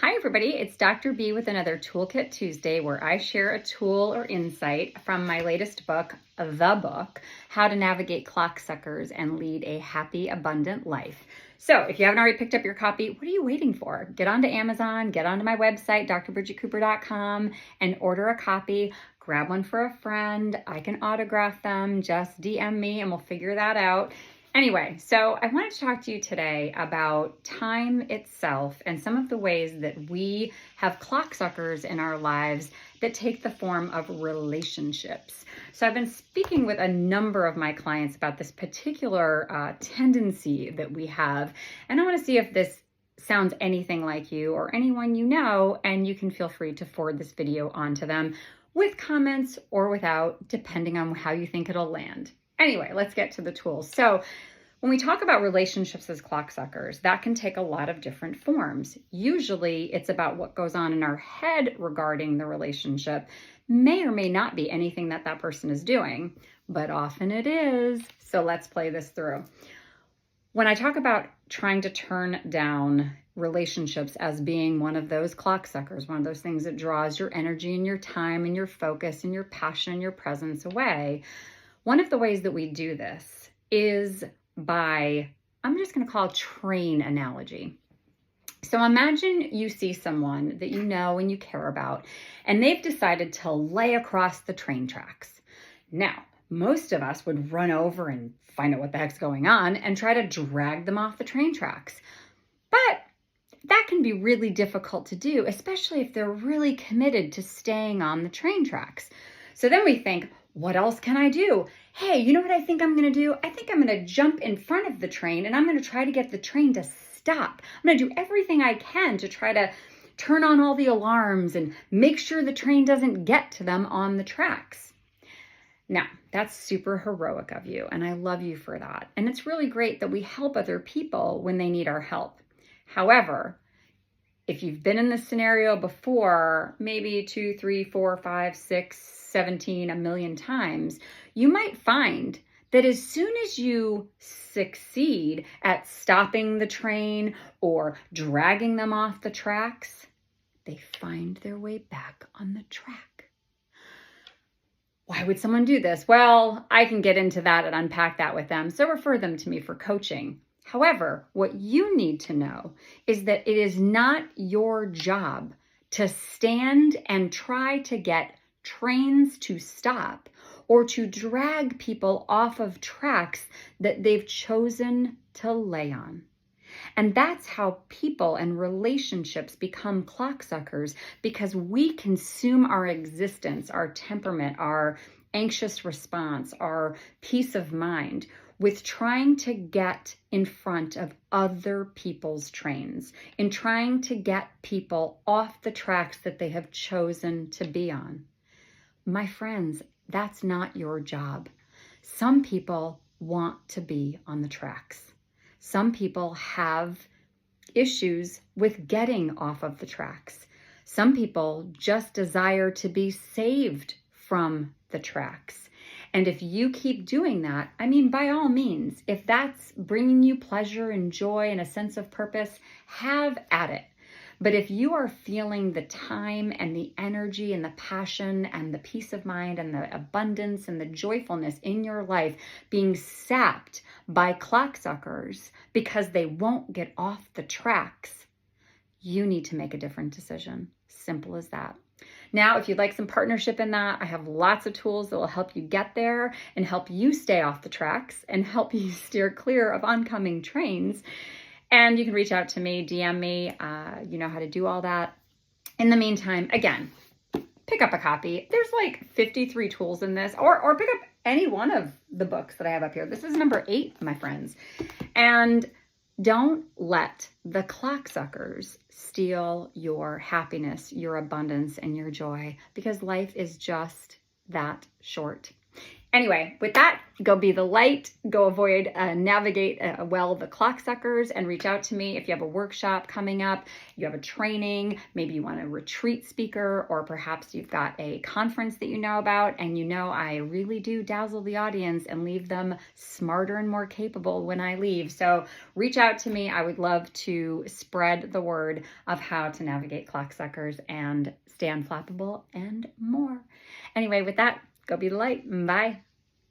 Hi everybody, it's Dr. B with another Toolkit Tuesday where I share a tool or insight from my latest book, the book, How to Navigate Clocksuckers and Lead a Happy, Abundant Life. So if you haven't already picked up your copy, what are you waiting for? Get onto Amazon, get onto my website, drbridgetcooper.com, and order a copy. Grab one for a friend. I can autograph them. Just DM me and we'll figure that out. Anyway, so I wanted to talk to you today about time itself and some of the ways that we have clocksuckers in our lives that take the form of relationships. So I've been speaking with a number of my clients about this particular tendency that we have, and I want to see if this sounds anything like you or anyone you know, and you can feel free to forward this video on to them with comments or without, depending on how you think it'll land. Anyway, let's get to the tools. So when we talk about relationships as clocksuckers, that can take a lot of different forms. Usually it's about what goes on in our head regarding the relationship. May or may not be anything that that person is doing, but often it is. So let's play this through. When I talk about trying to turn down relationships as being one of those clocksuckers, one of those things that draws your energy and your time and your focus and your passion and your presence away, one of the ways that we do this is by, I'm just going to call a train analogy. So imagine you see someone that you know and you care about, and they've decided to lay across the train tracks. Now, most of us would run over and find out what the heck's going on and try to drag them off the train tracks. But that can be really difficult to do, especially if they're really committed to staying on the train tracks. So then we think, what else can I do? Hey, you know what I think I'm going to do? I think I'm going to jump in front of the train and I'm going to try to get the train to stop. I'm going to do everything I can to try to turn on all the alarms and make sure the train doesn't get to them on the tracks. Now, that's super heroic of you, and I love you for that. And it's really great that we help other people when they need our help. However, if you've been in this scenario before, maybe 2, 3, 4, 5, 6, 17, a million times, you might find that as soon as you succeed at stopping the train or dragging them off the tracks, they find their way back on the track. Why would someone do this? Well, I can get into that and unpack that with them, so refer them to me for coaching. However, what you need to know is that it is not your job to stand and try to get trains to stop or to drag people off of tracks that they've chosen to lay on. And that's how people and relationships become clocksuckers, because we consume our existence, our temperament, our anxious response, our peace of mind with trying to get in front of other people's trains, in trying to get people off the tracks that they have chosen to be on. My friends, that's not your job. Some people want to be on the tracks. Some people have issues with getting off of the tracks. Some people just desire to be saved from the tracks. And if you keep doing that, I mean, by all means, if that's bringing you pleasure and joy and a sense of purpose, have at it. But if you are feeling the time and the energy and the passion and the peace of mind and the abundance and the joyfulness in your life being sapped by clocksuckers because they won't get off the tracks, you need to make a different decision. Simple as that. Now, if you'd like some partnership in that, I have lots of tools that will help you get there and help you stay off the tracks and help you steer clear of oncoming trains. And you can reach out to me, DM me, you know how to do all that. In the meantime, again, pick up a copy. There's like 53 tools in this, or pick up any one of the books that I have up here. This is number 8, my friends. And don't let the clocksuckers steal your happiness, your abundance, and your joy, because life is just that short. Anyway, with that, go be the light, go avoid, navigate well the clocksuckers, and reach out to me if you have a workshop coming up, you have a training, maybe you want a retreat speaker, or perhaps you've got a conference that you know about, and you know I really do dazzle the audience and leave them smarter and more capable when I leave. So reach out to me. I would love to spread the word of how to navigate clocksuckers and stay unflappable and more. Anyway, with that, go be the light. Bye.